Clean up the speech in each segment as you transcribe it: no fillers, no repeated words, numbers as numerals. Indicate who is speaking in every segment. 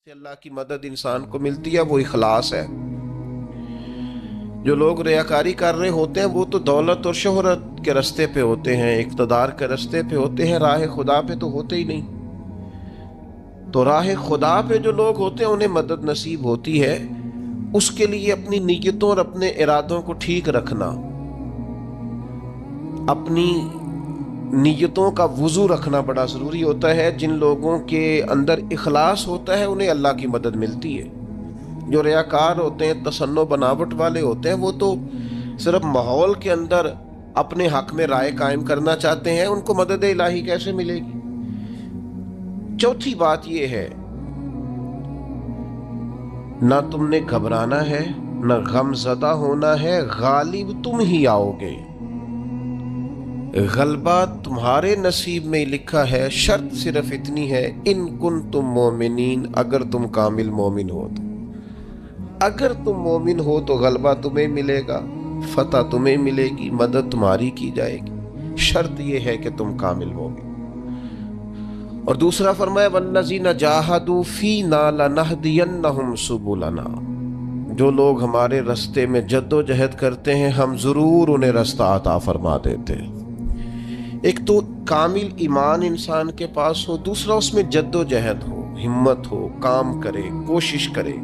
Speaker 1: سے اللہ کی مدد انسان کو ملتی ہے وہ اخلاص ہے۔ جو لوگ ریاکاری کر رہے ہوتے ہیں وہ تو دولت اور شہرت کے راستے پہ ہوتے ہیں، اقتدار کے راستے پہ ہوتے ہیں، راہ خدا پہ تو ہوتے ہی نہیں۔ تو راہ خدا پہ جو لوگ ہوتے ہیں انہیں مدد نصیب ہوتی ہے، اس کے لیے اپنی نیتوں اور اپنے ارادوں کو ٹھیک رکھنا، اپنی نیتوں کا وضو رکھنا بڑا ضروری ہوتا ہے۔ جن لوگوں کے اندر اخلاص ہوتا ہے انہیں اللہ کی مدد ملتی ہے۔ جو ریاکار ہوتے ہیں، تصنع بناوٹ والے ہوتے ہیں، وہ تو صرف ماحول کے اندر اپنے حق میں رائے قائم کرنا چاہتے ہیں، ان کو مدد الہی کیسے ملے گی؟ چوتھی بات یہ ہے، نہ تم نے گھبرانا ہے، نہ غم زدہ ہونا ہے، غالب تم ہی آؤ گے۔ غلبہ تمہارے نصیب میں لکھا ہے، شرط صرف اتنی ہے، ان کنتم مومنین، اگر تم کامل مومن ہو تو۔ اگر تم مومن ہو تو غلبہ تمہیں ملے گا، فتح تمہیں ملے گی، مدد تمہاری کی جائے گی، شرط یہ ہے کہ تم کامل مومن۔ اور دوسرا فرمایا والذین جاہدوا فینا لنہدینہم سبلنا، جو لوگ ہمارے راستے میں جد و جہد کرتے ہیں ہم ضرور انہیں رستہ عطا فرما دیتے ہیں۔ ایک تو کامل ایمان انسان کے پاس ہو، دوسرا اس میں جد و جہد ہو، ہمت ہو، کام کرے، کوشش کرے،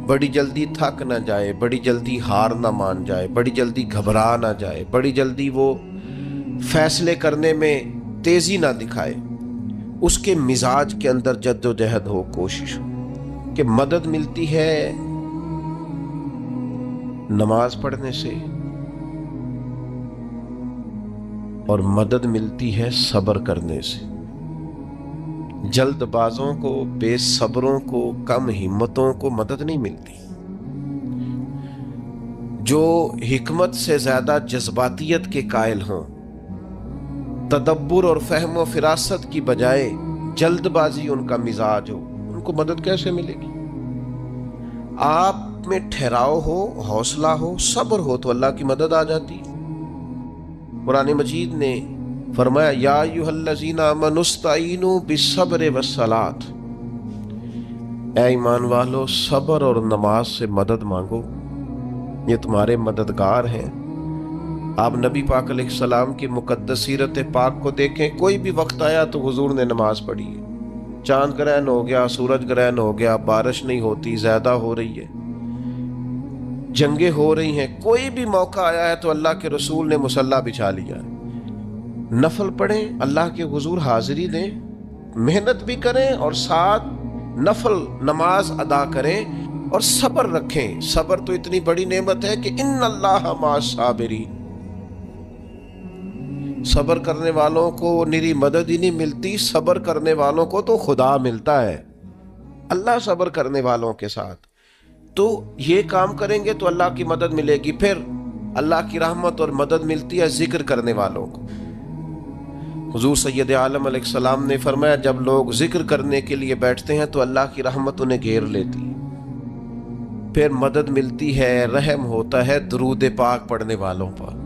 Speaker 1: بڑی جلدی تھک نہ جائے، بڑی جلدی ہار نہ مان جائے، بڑی جلدی گھبرا نہ جائے، بڑی جلدی وہ فیصلے کرنے میں تیزی نہ دکھائے، اس کے مزاج کے اندر جد و جہد ہو، کوشش ہو۔ کہ مدد ملتی ہے نماز پڑھنے سے، اور مدد ملتی ہے صبر کرنے سے۔ جلد بازوں کو، بے صبروں کو، کم ہمتوں کو مدد نہیں ملتی۔ جو حکمت سے زیادہ جذباتیت کے قائل ہوں، تدبر اور فہم و فراست کی بجائے جلد بازی ان کا مزاج ہو، ان کو مدد کیسے ملے گی؟ آپ میں ٹھہراؤ ہو، حوصلہ ہو، صبر ہو تو اللہ کی مدد آ جاتی ہے۔ قرآن مجید نے فرمایا یا ایھا الذین آمنوا استعینوا بالصبر والصلاۃ، اے ایمان والو صبر اور نماز سے مدد مانگو، یہ تمہارے مددگار ہیں۔ آپ نبی پاک علیہ السلام کی مقدس سیرت پاک کو دیکھیں، کوئی بھی وقت آیا تو حضور نے نماز پڑھی ہے۔ چاند گرہن ہو گیا، سورج گرہن ہو گیا، بارش نہیں ہوتی، زیادہ ہو رہی ہے، جنگیں ہو رہی ہیں، کوئی بھی موقع آیا ہے تو اللہ کے رسول نے مصلی بچھا لیا ہے۔ نفل پڑھیں، اللہ کے حضور حاضری دیں، محنت بھی کریں اور ساتھ نفل نماز ادا کریں اور صبر رکھیں۔ صبر تو اتنی بڑی نعمت ہے کہ ان اللہ مع الصابرین، صبر کرنے والوں کو نری مدد ہی نہیں ملتی، صبر کرنے والوں کو تو خدا ملتا ہے، اللہ صبر کرنے والوں کے ساتھ۔ تو یہ کام کریں گے تو اللہ کی مدد ملے گی۔ پھر اللہ کی رحمت اور مدد ملتی ہے ذکر کرنے والوں کو۔ حضور سید عالم علیہ السلام نے فرمایا جب لوگ ذکر کرنے کے لیے بیٹھتے ہیں تو اللہ کی رحمت انہیں گھیر لیتی ہے، پھر مدد ملتی ہے، رحم ہوتا ہے درود پاک پڑھنے والوں پر۔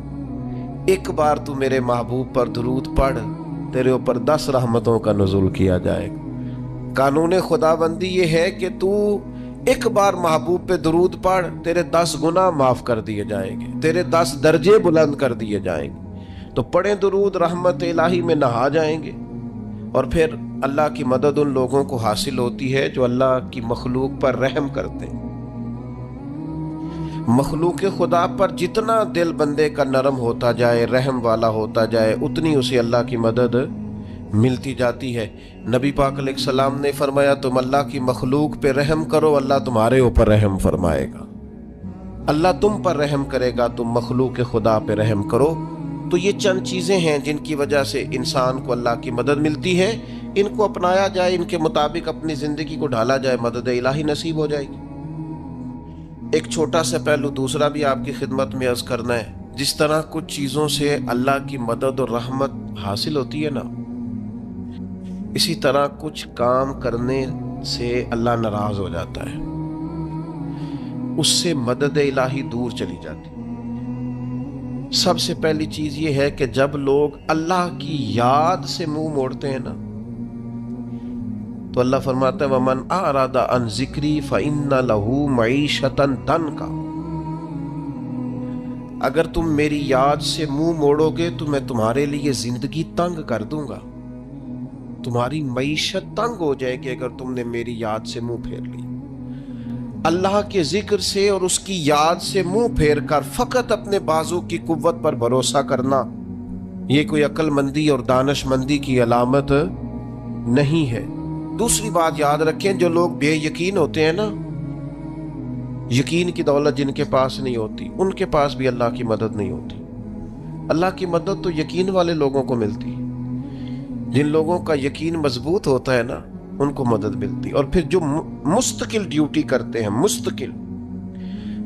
Speaker 1: ایک بار تو میرے محبوب پر درود پڑھ، تیرے اوپر 10 رحمتوں کا نزول کیا جائے گا۔ قانون خداوندی یہ ہے کہ تو ایک بار محبوب پہ درود پڑھ، تیرے 10 گناہ معاف کر دیے جائیں گے، تیرے 10 درجے بلند کر دیے جائیں گے۔ تو پڑھیں درود، رحمت الہی میں نہا جائیں گے، اور پھر اللہ کی مدد ان لوگوں کو حاصل ہوتی ہے جو اللہ کی مخلوق پر رحم کرتے ہیں۔ مخلوق خدا پر جتنا دل بندے کا نرم ہوتا جائے، رحم والا ہوتا جائے، اتنی اسے اللہ کی مدد ملتی جاتی ہے۔ نبی پاک علیہ السلام نے فرمایا تم اللہ کی مخلوق پہ رحم کرو، اللہ تمہارے اوپر رحم فرمائے گا۔ اللہ تم پر رحم کرے گا، تم مخلوق خدا پہ رحم کرو۔ تو یہ چند چیزیں ہیں جن کی وجہ سے انسان کو اللہ کی مدد ملتی ہے، ان کو اپنایا جائے، ان کے مطابق اپنی زندگی کو ڈھالا جائے، مدد الہی نصیب ہو جائے گی۔ ایک چھوٹا سا پہلو دوسرا بھی آپ کی خدمت میں عرض کرنا ہے۔ جس طرح کچھ چیزوں سے اللہ کی مدد اور رحمت حاصل ہوتی ہے نا، اسی طرح کچھ کام کرنے سے اللہ ناراض ہو جاتا ہے، اس سے مدد الہی دور چلی جاتی۔ سب سے پہلی چیز یہ ہے کہ جب لوگ اللہ کی یاد سے منہ موڑتے ہیں نا، تو اللہ فرماتا ہے وَمَنْ أَعْرَضَ عَنْ ذِكْرِي فَإِنَّ لَهُ مَعِيشَةً ضَنْكًا، اگر تم میری یاد سے منہ موڑو گے تو میں تمہارے لیے زندگی تنگ کر دوں گا، تمہاری معیشت تنگ ہو جائے گی اگر تم نے میری یاد سے منہ پھیر لی۔ اللہ کے ذکر سے اور اس کی یاد سے منہ پھیر کر فقط اپنے بازو کی قوت پر بھروسہ کرنا، یہ کوئی عقل مندی اور دانش مندی کی علامت نہیں ہے۔ دوسری بات یاد رکھیں، جو لوگ بے یقین ہوتے ہیں نا، یقین کی دولت جن کے پاس نہیں ہوتی، ان کے پاس بھی اللہ کی مدد نہیں ہوتی۔ اللہ کی مدد تو یقین والے لوگوں کو ملتی ہے، جن لوگوں کا یقین مضبوط ہوتا ہے نا ان کو مدد ملتی۔ اور پھر جو مستقل ڈیوٹی کرتے ہیں، مستقل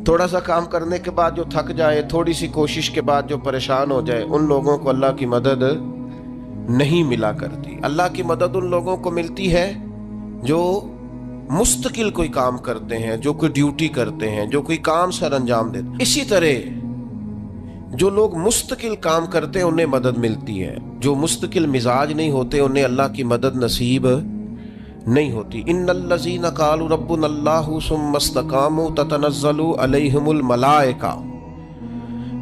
Speaker 1: تھوڑا سا کام کرنے کے بعد جو تھک جائے، تھوڑی سی کوشش کے بعد جو پریشان ہو جائے، ان لوگوں کو اللہ کی مدد نہیں ملا کرتی۔ اللہ کی مدد ان لوگوں کو ملتی ہے جو مستقل کوئی کام کرتے ہیں، جو کوئی ڈیوٹی کرتے ہیں، جو کوئی کام سر انجام دیتے ہیں۔ اسی طرح جو لوگ مستقل کام کرتے ہیں انہیں مدد ملتی ہے، جو مستقل مزاج نہیں ہوتے انہیں اللہ کی مدد نصیب نہیں ہوتی۔ ان الذین قالوا ربنا اللہ ثم استقاموا تتنزل علیہم الملائکہ،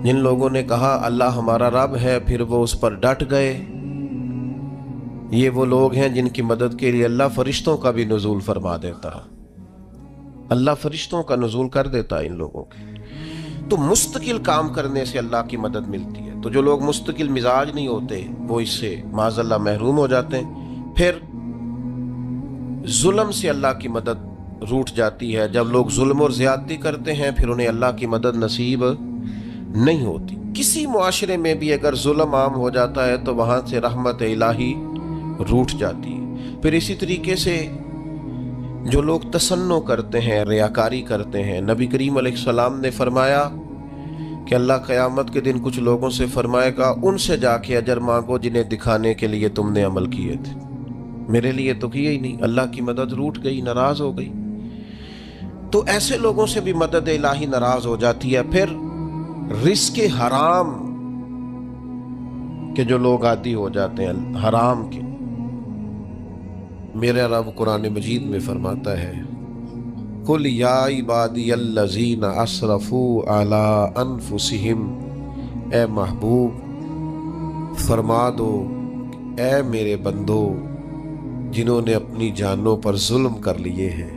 Speaker 1: جن لوگوں نے کہا اللہ ہمارا رب ہے پھر وہ اس پر ڈٹ گئے، یہ وہ لوگ ہیں جن کی مدد کے لیے اللہ فرشتوں کا بھی نزول فرما دیتا، اللہ فرشتوں کا نزول کر دیتا ہے ان لوگوں کے۔ تو مستقل کام کرنے سے اللہ کی مدد ملتی ہے۔ تو جو لوگ مستقل مزاج نہیں ہوتے وہ اس سے معاذ اللہ محروم ہو جاتے ہیں۔ پھر ظلم سے اللہ کی مدد روٹ جاتی ہے، جب لوگ ظلم اور زیادتی کرتے ہیں پھر انہیں اللہ کی مدد نصیب نہیں ہوتی۔ کسی معاشرے میں بھی اگر ظلم عام ہو جاتا ہے تو وہاں سے رحمت الہی روٹ جاتی ہے۔ پھر اسی طریقے سے جو لوگ تصنع کرتے ہیں، ریاکاری کرتے ہیں، نبی کریم علیہ السلام نے فرمایا کہ اللہ قیامت کے دن کچھ لوگوں سے فرمائے گا ان سے جا کے اجر مانگو جنہیں دکھانے کے لیے تم نے عمل کیے تھے، میرے لیے تو کیے ہی نہیں، اللہ کی مدد روٹ گئی، ناراض ہو گئی۔ تو ایسے لوگوں سے بھی مدد الہی ناراض ہو جاتی ہے۔ پھر رزق حرام کے جو لوگ عادی ہو جاتے ہیں حرام کے، میرا رب قرآن مجید میں فرماتا ہے قُلْ يَا عِبَادِيَ الَّذِينَ أَسْرَفُوا عَلَىٰ أَنفُسِهِمْ، اے محبوب فرما دو اے میرے بندو جنہوں نے اپنی جانوں پر ظلم کر لیے ہیں،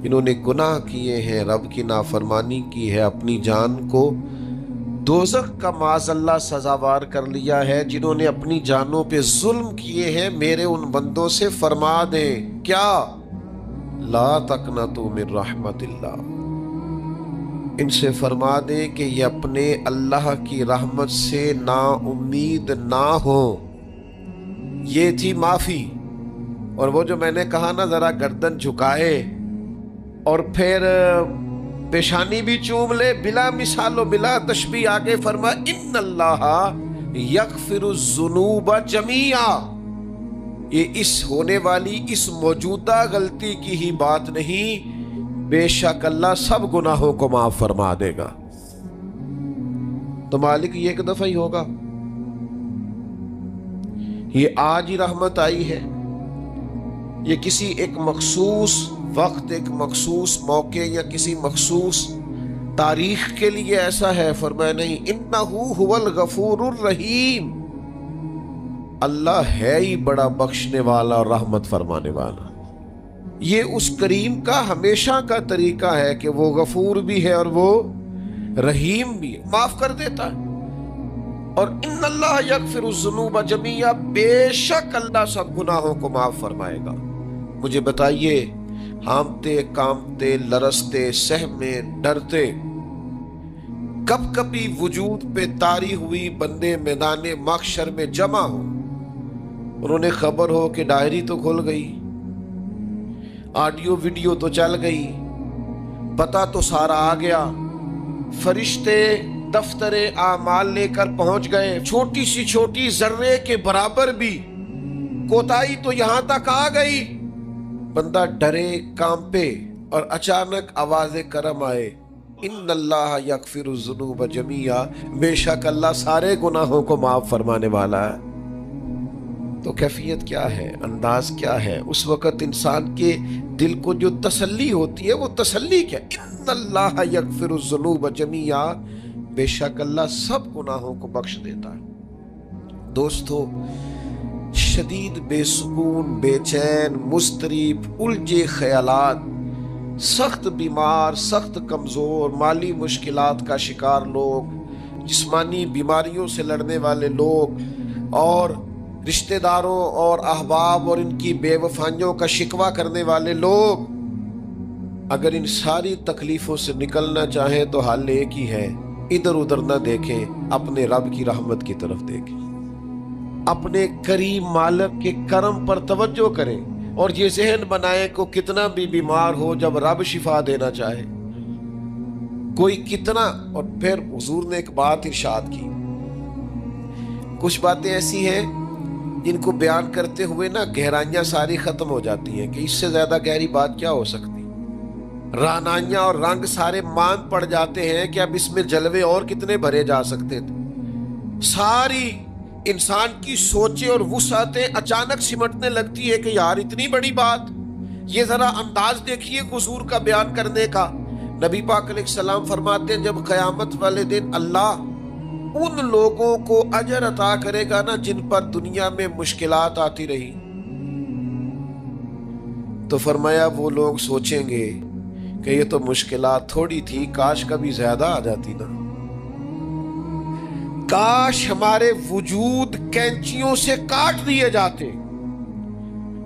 Speaker 1: جنہوں نے گناہ کیے ہیں، رب کی نافرمانی کی ہے، اپنی جان کو دوزخ کا معاذ اللہ سزاوار کر لیا ہے، جنہوں نے اپنی جانوں پہ ظلم کیے ہیں، میرے ان بندوں سے فرما دے کیا لا تقنطوا من رحمت اللہ، ان سے فرما دے کہ یہ اپنے اللہ کی رحمت سے نا امید نہ ہو۔ یہ تھی معافی۔ اور وہ جو میں نے کہا نا ذرا گردن جھکائے اور پھر پیشانی بھی چوم لے، بلا مثال و بلا تشبیہ آگے فرما ان اللہ یغفر الذنوب جمیعا، یہ اس ہونے والی اس موجودہ غلطی کی ہی بات نہیں، بے شک اللہ سب گناہوں کو معاف فرما دے گا۔ تو مالک یہ ایک دفعہ ہی ہوگا، یہ آج ہی رحمت آئی ہے، یہ کسی ایک مخصوص وقت، ایک مخصوص موقع یا کسی مخصوص تاریخ کے لیے ایسا ہے؟ فرمایا نہیں، انہو هو الغفور الرحیم، اللہ ہے ہی بڑا بخشنے والا اور رحمت فرمانے والا۔ یہ اس کریم کا ہمیشہ کا طریقہ ہے کہ وہ غفور بھی ہے اور وہ رحیم بھی ہے، معاف کر دیتا ہے۔ اور ان اللہ یغفر الذنوب جمیعا، بے شک اللہ سب گناہوں کو معاف فرمائے گا۔ مجھے بتائیے، ہانپتے کانپتے لرزتے سہمے ڈرتے کب کبھی وجود پہ طاری ہوئی بندے میدان محشر میں جمع ہو اور انہیں خبر ہو کہ ڈائری تو کھل گئی، آڈیو ویڈیو تو چل گئی، پتہ تو سارا آ گیا، فرشتے دفتر اعمال لے کر پہنچ گئے، چھوٹی سی چھوٹی ذرے کے برابر بھی کوتاہی تو یہاں تک آ گئی، بندہ ڈرے کانپے اور اچانک آواز کرم آئے، ان اللہ یغفر الذنوب جمیعا، بے شک اللہ سارے گناہوں کو معاف فرمانے والا ہے۔ تو کیفیت کیا ہے، انداز کیا ہے؟ اس وقت انسان کے دل کو جو تسلی ہوتی ہے وہ تسلی کیا؟ ان اللہ یغفر الذنوب جمیعا، بے شک اللہ سب گناہوں کو بخش دیتا ہے۔ دوستو، شدید بے سکون، بے چین، مضطرب، الجھے خیالات، سخت بیمار، سخت کمزور، مالی مشکلات کا شکار لوگ، جسمانی بیماریوں سے لڑنے والے لوگ، اور رشتہ داروں اور احباب اور ان کی بے وفائیوں کا شکوہ کرنے والے لوگ، اگر ان ساری تکلیفوں سے نکلنا چاہیں تو حل ایک ہی ہے، ادھر ادھر نہ دیکھیں، اپنے رب کی رحمت کی طرف دیکھیں، اپنے کریم مالک کے کرم پر توجہ کریں، اور یہ ذہن بنائیں کہ کتنا بھی بیمار ہو، جب رب شفا دینا چاہے کوئی کتنا۔ اور پھر حضور نے ایک بات ارشاد کی، کچھ باتیں ایسی ہیں جن کو بیان کرتے ہوئے نا گہرائیاں ساری ختم ہو جاتی ہیں کہ اس سے زیادہ گہری بات کیا ہو سکتی، رعنائیاں اور رنگ سارے مان پڑ جاتے ہیں کہ اب اس میں جلوے اور کتنے بھرے جا سکتے تھے۔ ساری انسان کی سوچیں اور وسعتیں اچانک سمٹنے لگتی ہے کہ یار اتنی بڑی بات، یہ ذرا انداز دیکھیے حضور کا بیان کرنے کا۔ نبی پاک علیہ السلام فرماتے ہیں جب قیامت والے دن اللہ ان لوگوں کو اجر عطا کرے گا نا جن پر دنیا میں مشکلات آتی رہی، تو فرمایا وہ لوگ سوچیں گے کہ یہ تو مشکلات تھوڑی تھی، کاش کبھی زیادہ آ جاتی نا، کاش ہمارے وجود کینچیوں سے کاٹ دیے جاتے۔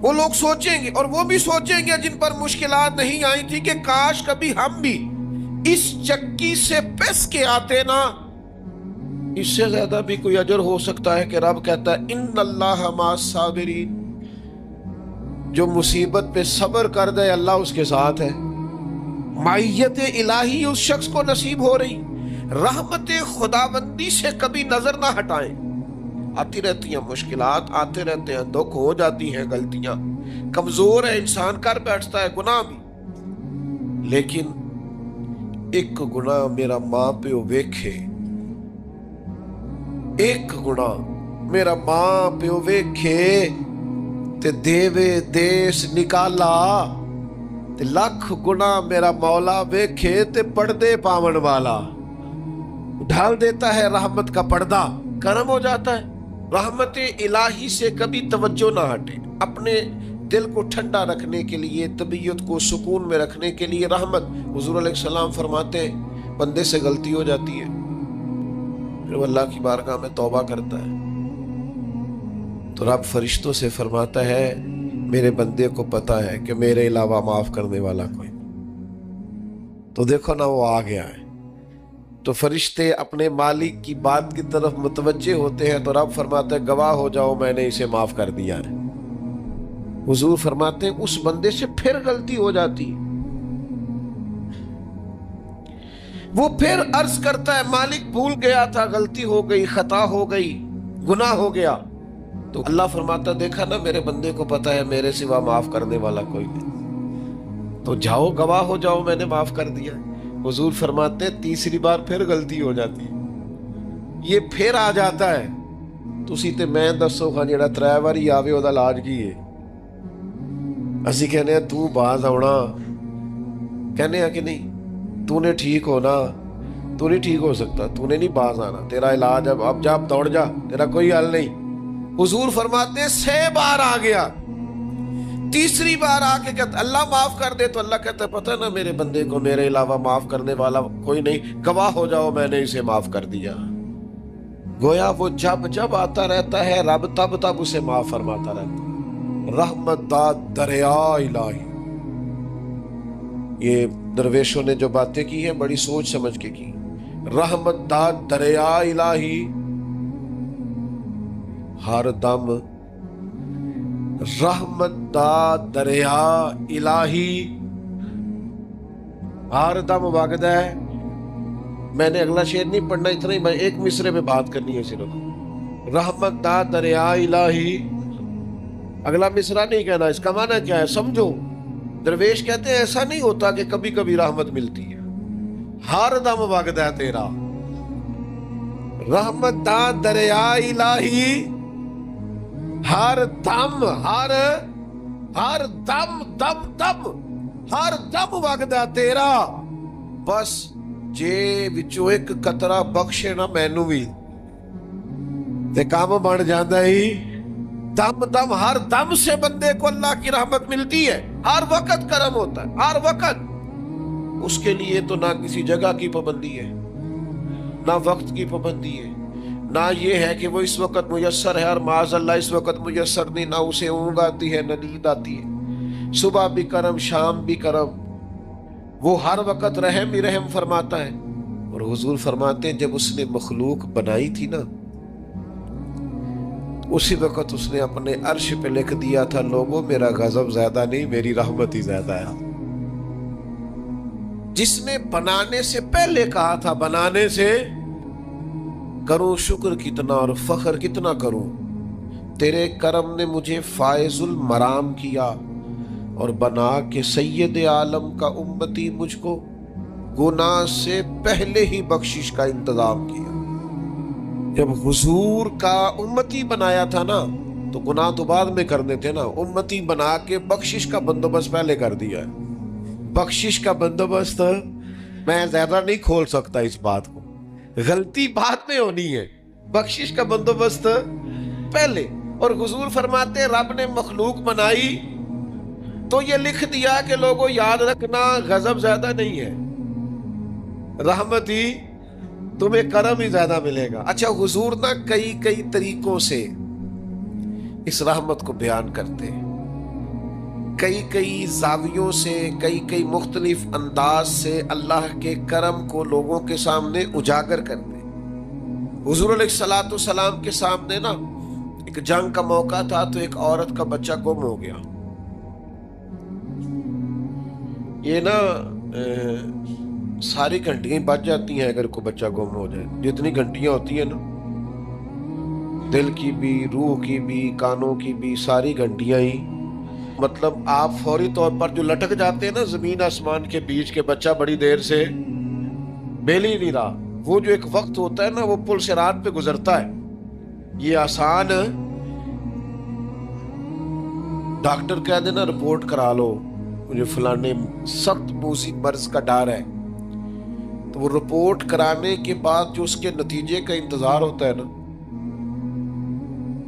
Speaker 1: وہ لوگ سوچیں گے، اور وہ بھی سوچیں گے جن پر مشکلات نہیں آئی تھی کہ کاش کبھی ہم بھی اس چکی سے پس کے آتے نا۔ اس سے زیادہ بھی کوئی اجر ہو سکتا ہے کہ رب کہتا ہے ان اللہ مع الصابرین، جو مصیبت پہ صبر کر دے اللہ اس کے ساتھ ہے۔ معیت الہی اس شخص کو نصیب ہو رہی، رحمت خداوندی سے کبھی نظر نہ ہٹائیں۔ آتی رہتی ہیں مشکلات، آتے رہتے ہیں دکھ، ہو جاتی ہیں غلطیاں، کمزور ہے انسان، کر بیٹھتا ہے گناہ بھی، لیکن ایک گناہ میرا ماں پیو ویکھے، ایک گناہ میرا ماں پیو ویکھے تے دیوے دیس نکالا، تے لاکھ گناہ میرا مولا ویکھے تے پردے پاون والا، ڈھال دیتا ہے رحمت کا پردہ، کرم ہو جاتا ہے۔ رحمت الہی سے کبھی توجہ نہ ہٹے، اپنے دل کو ٹھنڈا رکھنے کے لیے، طبیعت کو سکون میں رکھنے کے لیے رحمت۔ حضور علیہ السلام فرماتے ہیں بندے سے غلطی ہو جاتی ہے، پھر وہ اللہ کی بارگاہ میں توبہ کرتا ہے تو رب فرشتوں سے فرماتا ہے میرے بندے کو پتا ہے کہ میرے علاوہ معاف کرنے والا کوئی، تو دیکھو نا وہ آ گیا ہے۔ تو فرشتے اپنے مالک کی بات کی طرف متوجہ ہوتے ہیں تو رب فرماتا ہے گواہ ہو جاؤ میں نے اسے معاف کر دیا ہے۔ حضور فرماتے ہیں اس بندے سے پھر غلطی ہو جاتی، وہ پھر عرض کرتا ہے مالک بھول گیا تھا، غلطی ہو گئی، خطا ہو گئی، گناہ ہو گیا، تو اللہ فرماتا دیکھا نا میرے بندے کو پتا ہے میرے سوا معاف کرنے والا کوئی نہیں، تو جاؤ گواہ ہو جاؤ میں نے معاف کر دیا۔ حضور فرماتے تیسری بار پھر غلطی ہو جاتی، یہ پھر آ جاتا ہے، تسی تے میں دسو خان جڑا 3 واری آوے او دا علاج کی ہے؟ اسی کہنے ہیں تو باز آنا، کہنے ہیں کہ نہیں تو نے ٹھیک ہونا، تو نہیں ٹھیک ہو سکتا، تو نے نہیں باز آنا، تیرا علاج اب جا دوڑ جا، تیرا کوئی حل نہیں۔ حضور فرماتے ہیں 6 بار آ گیا، تیسری بار آ کے کہتا اللہ معاف کر دے، تو اللہ کہتا ہے پتہ نا میرے بندے کو میرے علاوہ معاف کرنے والا کوئی نہیں، گواہ ہو جاؤ میں نے اسے معاف کر دیا۔ گویا وہ جب جب آتا رہتا ہے رب تب تب اسے معاف فرماتا رہتا ہے۔ رحمت داد دریا الہی، یہ درویشوں نے جو باتیں کی ہیں بڑی سوچ سمجھ کے کی۔ رحمت داد دریا الہی، ہر دم رحمت دا دریا الہی، ہر دم وگدا ہے۔ میں نے اگلا شعر نہیں پڑھنا، اتنا ہی میں ایک مصرے میں بات کرنی ہے صرف۔ رحمت دا دریا الہی، اگلا مصرا نہیں کہنا، اس کا معنی کیا ہے سمجھو۔ درویش کہتے ہیں ایسا نہیں ہوتا کہ کبھی کبھی رحمت ملتی ہے، ہر دم وگدا ہے تیرا۔ رحمت دا دریا الہی، ہر دم ہر دم دم دم ہر دم وگدا تیرا، بس جے وچوں ایک قطرہ بخشے نا مینوں وی تے کام بن جاندا ہی۔ دم دم ہر دم سے بندے کو اللہ کی رحمت ملتی ہے، ہر وقت کرم ہوتا ہے، ہر وقت۔ اس کے لیے تو نہ کسی جگہ کی پابندی ہے، نہ وقت کی پابندی ہے، نہ یہ ہے کہ وہ اس وقت میسر ہے اور معاذ اللہ اس وقت میسر نہیں، نہ اسے اونگ آتی ہے نہ نیند آتی ہے۔ صبح بھی کرم، شام بھی کرم، وہ ہر وقت رحم ہی رحم فرماتا ہے۔ اور حضور فرماتے ہیں جب اس نے مخلوق بنائی تھی نا، اسی وقت اس نے اپنے عرش پہ لکھ دیا تھا، لوگوں میرا غضب زیادہ نہیں، میری رحمت ہی زیادہ ہے۔ جس نے بنانے سے پہلے کہا تھا، بنانے سے کروں شکر کتنا اور فخر کتنا کروں، تیرے کرم نے مجھے فائز المرام کیا اور بنا کے سید عالم کا امتی مجھ کو گناہ سے پہلے ہی بخشش کا انتظام کیا۔ جب حضور کا امتی بنایا تھا نا تو گناہ تو بعد میں کرنے تھے نا، امتی بنا کے بخشش کا بندوبست پہلے کر دیا ہے۔ بخشش کا بندوبست میں زیادہ نہیں کھول سکتا اس بات کو، غلطی بعد میں ہونی ہے، بخشش کا بندوبست پہلے۔ اور حضور فرماتے رب نے مخلوق بنائی تو یہ لکھ دیا کہ لوگوں یاد رکھنا غضب زیادہ نہیں ہے، رحمت ہی، تمہیں کرم ہی زیادہ ملے گا۔ اچھا حضور نا کئی طریقوں سے اس رحمت کو بیان کرتے ہیں، کئی زاویوں سے، کئی مختلف انداز سے اللہ کے کرم کو لوگوں کے سامنے اجاگر کرتے ہیں۔ حضور علیہ الصلوۃ والسلام کے سامنے نا ایک جنگ کا موقع تھا تو ایک عورت کا بچہ گم ہو گیا۔ یہ نا ساری گھنٹیاں بچ جاتی ہیں اگر کوئی بچہ گم ہو جائے، جتنی گھنٹیاں ہوتی ہیں نا، دل کی بھی، روح کی بھی، کانوں کی بھی، ساری گھنٹیاں ہی، مطلب آپ فوری طور پر جو لٹک جاتے ہیں نا زمین آسمان کے بیچ کے، بچہ بڑی دیر سے بیل ہی نہیں رہا، وہ جو ایک وقت ہوتا ہے نا وہ پل صراط پہ گزرتا ہے، یہ آسان ڈاکٹر کہہ دینا رپورٹ کرا لو مجھے فلانے سخت موذی مرض کا ڈر ہے، تو وہ رپورٹ کرانے کے بعد جو اس کے نتیجے کا انتظار ہوتا ہے نا،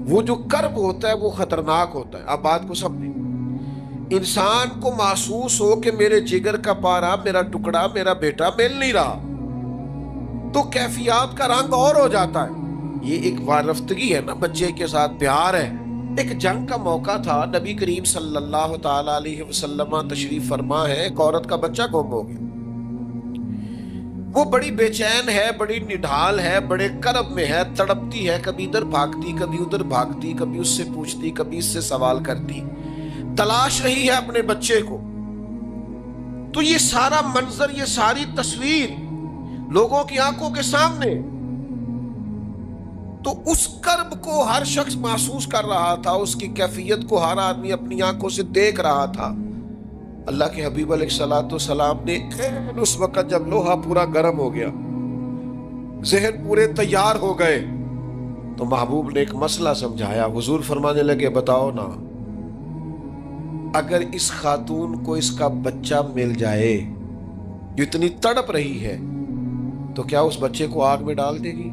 Speaker 1: وہ جو کرب ہوتا ہے وہ خطرناک ہوتا ہے۔ اب بات کو سمجھیں، انسان کو محسوس ہو کہ میرے جگر کا پارا، میرا ٹکڑا، میرا بیٹا مل نہیں رہا، تو کیفیات کا رنگ اور ہو جاتا ہے۔ یہ ایک وارفتگی ہے نا، بچے کے ساتھ پیار ہے۔ ایک جنگ کا موقع تھا، نبی کریم صلی اللہ تعالی علیہ وسلم تشریف فرما ہے، ایک عورت کا بچہ گم ہو گیا، وہ بڑی بے چین ہے، بڑی نڈھال ہے، بڑے کرب میں ہے، تڑپتی ہے، کبھی ادھر بھاگتی، کبھی ادھر بھاگتی، کبھی اس سے پوچھتی، کبھی اس سے سوال کرتی، تلاش رہی ہے اپنے بچے کو۔ تو یہ سارا منظر، یہ ساری تصویر لوگوں کی آنکھوں کے سامنے، تو اس کرب کو ہر شخص محسوس کر رہا تھا، اس کی کیفیت کو ہر آدمی اپنی آنکھوں سے دیکھ رہا تھا۔ اللہ کے حبیب علیہ الصلوۃ والسلام نے اس وقت جب لوہا پورا گرم ہو گیا، ذہن پورے تیار ہو گئے، تو محبوب نے ایک مسئلہ سمجھایا۔ حضور فرمانے لگے بتاؤ نا، اگر اس خاتون کو اس کا بچہ مل جائے جو اتنی تڑپ رہی ہے، تو کیا اس بچے کو آگ میں ڈال دے گی؟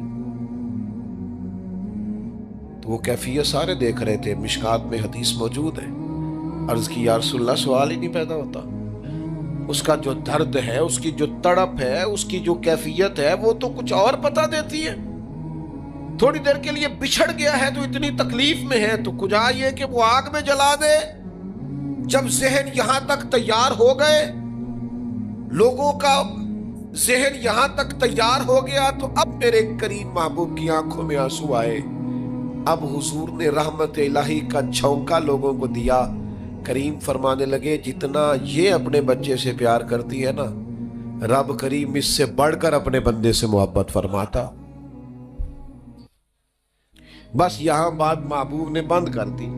Speaker 1: تو وہ کیفیت سارے دیکھ رہے تھے، مشکات میں حدیث موجود ہے۔ عرض کی یا رسول اللہ، سوال ہی نہیں پیدا ہوتا، اس کا جو درد ہے، اس کی جو تڑپ ہے، اس کی جو کیفیت ہے، وہ تو کچھ اور پتا دیتی ہے۔ تھوڑی دیر کے لیے بچھڑ گیا ہے تو اتنی تکلیف میں ہے، تو کجا یہ کہ وہ آگ میں جلا دے۔ جب ذہن یہاں تک تیار ہو گئے، لوگوں کا ذہن یہاں تک تیار ہو گیا، تو اب میرے کریم محبوب کی آنکھوں میں آنسو آئے۔ اب حضور نے رحمت الہی کا جھونکا لوگوں کو دیا۔ کریم فرمانے لگے جتنا یہ اپنے بچے سے پیار کرتی ہے نا، رب کریم اس سے بڑھ کر اپنے بندے سے محبت فرماتا۔ بس یہاں بات محبوب نے بند کر دی،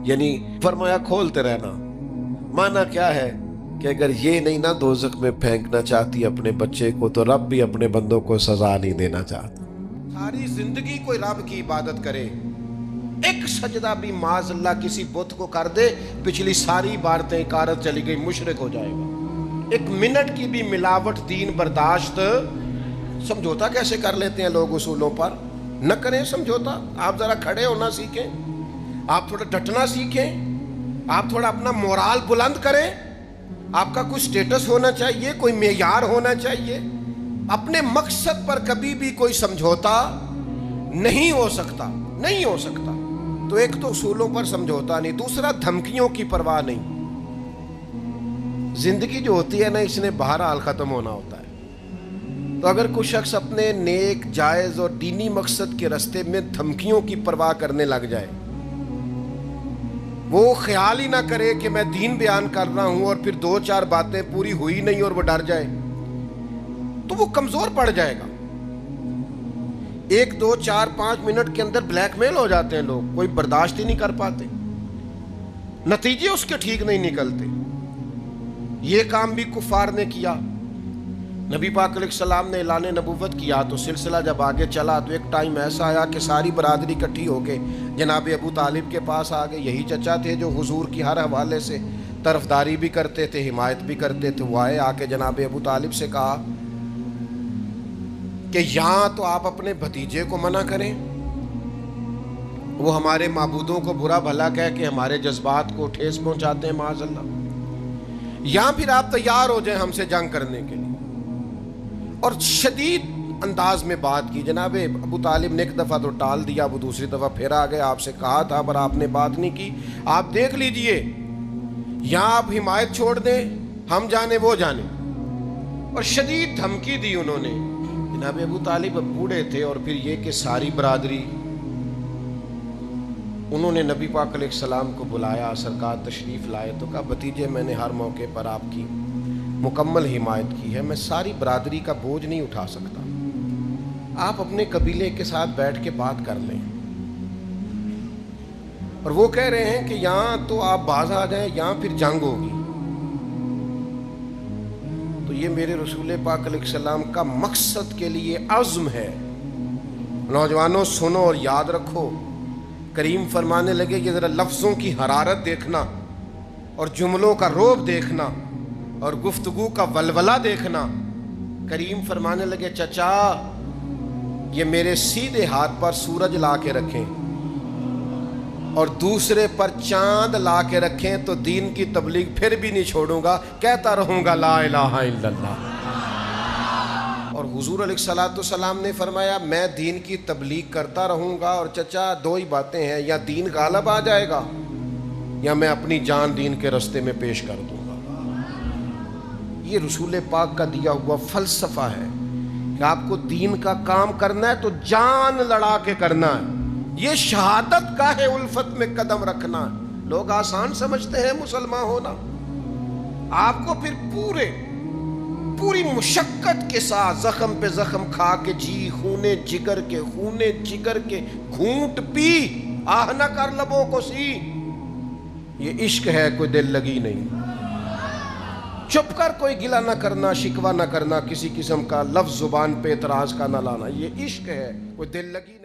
Speaker 1: یعنی فرمایا کھولتے رہنا۔ مانا کیا ہے کہ اگر یہ نہیں نا دوزخ میں پھینکنا چاہتی اپنے بچے کو، تو رب بھی اپنے بندوں کو سزا نہیں دینا چاہتا۔ ساری زندگی کوئی رب کی عبادت کرے، ایک سجدہ بھی معاذ اللہ کسی بت کو کر دے، پچھلی ساری عبادتیں اکارت چلی گئی، مشرک ہو جائے گا۔ ایک منٹ کی بھی ملاوٹ دین برداشت۔ سمجھوتا کیسے کر لیتے ہیں لوگ اصولوں پر؟ نہ کریں سمجھوتا۔ آپ ذرا کھڑے ہونا سیکھیں، آپ تھوڑا ڈٹنا سیکھیں، آپ تھوڑا اپنا مورال بلند کریں۔ آپ کا کوئی سٹیٹس ہونا چاہیے، کوئی معیار ہونا چاہیے۔ اپنے مقصد پر کبھی بھی کوئی سمجھوتا نہیں ہو سکتا، نہیں ہو سکتا۔ تو ایک تو اصولوں پر سمجھوتا نہیں، دوسرا دھمکیوں کی پرواہ نہیں۔ زندگی جو ہوتی ہے نا، اس نے بہرحال ختم ہونا ہوتا ہے۔ تو اگر کوئی شخص اپنے نیک، جائز اور دینی مقصد کے راستے میں دھمکیوں کی پرواہ کرنے لگ جائے، وہ خیال ہی نہ کرے کہ میں دین بیان کر رہا ہوں اور پھر 2-4 باتیں پوری ہوئی نہیں اور وہ ڈر جائے، تو وہ کمزور پڑ جائے گا۔ 1 2 4 5 منٹ کے اندر بلیک میل ہو جاتے ہیں لوگ، کوئی برداشت ہی نہیں کر پاتے، نتیجے اس کے ٹھیک نہیں نکلتے۔ یہ کام بھی کفار نے کیا۔ نبی پاک علیہ السلام نے اعلان نبوت کیا تو سلسلہ جب آگے چلا تو ایک ٹائم ایسا آیا کہ ساری برادری اکٹھی ہو کے جناب ابو طالب کے پاس آ گئے۔ یہی چچا تھے جو حضور کی ہر حوالے سے طرفداری بھی کرتے تھے، حمایت بھی کرتے تھے۔ وہ آئے، آ کے جناب ابو طالب سے کہا کہ یہاں تو آپ اپنے بھتیجے کو منع کریں، وہ ہمارے معبودوں کو برا بھلا کہہ کے ہمارے جذبات کو ٹھیس پہنچاتے ہیں معاذ اللہ، یہاں پھر آپ تیار ہو جائیں ہم سے جنگ کرنے کے لیے۔ اور شدید انداز میں بات کی۔ جناب ابو طالب نے ایک دفعہ تو ٹال دیا، وہ دوسری دفعہ پھر آ گئے، آپ سے کہا تھا پر آپ نے بات نہیں کی، آپ دیکھ لیجئے، یہاں آپ حمایت چھوڑ دیں، ہم جانے وہ جانے۔ اور شدید دھمکی دی انہوں نے۔ جناب ابو طالب اب بوڑھے تھے، اور پھر یہ کہ ساری برادری، انہوں نے نبی پاک علیہ السلام کو بلایا، سرکار تشریف لائے تو کہا بھتیجے میں نے ہر موقع پر آپ کی مکمل حمایت کی ہے، میں ساری برادری کا بوجھ نہیں اٹھا سکتا، آپ اپنے قبیلے کے ساتھ بیٹھ کے بات کر لیں۔ اور وہ کہہ رہے ہیں کہ یہاں تو آپ باز آ جائیں، یہاں پھر جنگ ہوگی۔ تو یہ میرے رسول پاک علیہ السلام کا مقصد کے لیے عزم ہے۔ نوجوانوں سنو اور یاد رکھو، کریم فرمانے لگے کہ ذرا لفظوں کی حرارت دیکھنا اور جملوں کا روب دیکھنا اور گفتگو کا ولولہ دیکھنا۔ کریم فرمانے لگے چچا یہ میرے سیدھے ہاتھ پر سورج لا کے رکھیں اور دوسرے پر چاند لا کے رکھیں تو دین کی تبلیغ پھر بھی نہیں چھوڑوں گا، کہتا رہوں گا لا الہ الا اللہ۔ اور حضور علیہ السلام نے فرمایا میں دین کی تبلیغ کرتا رہوں گا، اور چچا 2 ہی باتیں ہیں، یا دین غالب آ جائے گا یا میں اپنی جان دین کے راستے میں پیش کر دوں گا۔ یہ رسول پاک کا دیا ہوا فلسفہ ہے کہ آپ کو دین کا کام کرنا ہے تو جان لڑا کے کرنا ہے، یہ شہادت کا ہے الفت میں قدم رکھنا ہے۔ لوگ آسان سمجھتے ہیں مسلمان ہونا، آپ کو پھر پوری مشقت کے ساتھ زخم پہ زخم کھا کے جی خونے جگر کے گھونٹ پی آہ نہ کر لبوں کو سی، یہ عشق ہے، کوئی دل لگی نہیں۔ چپ کر کوئی گلہ نہ کرنا، شکوہ نہ کرنا، کسی قسم کا لفظ زبان پہ اعتراض کا نہ لانا، یہ عشق ہے، کوئی دل لگی نہیں۔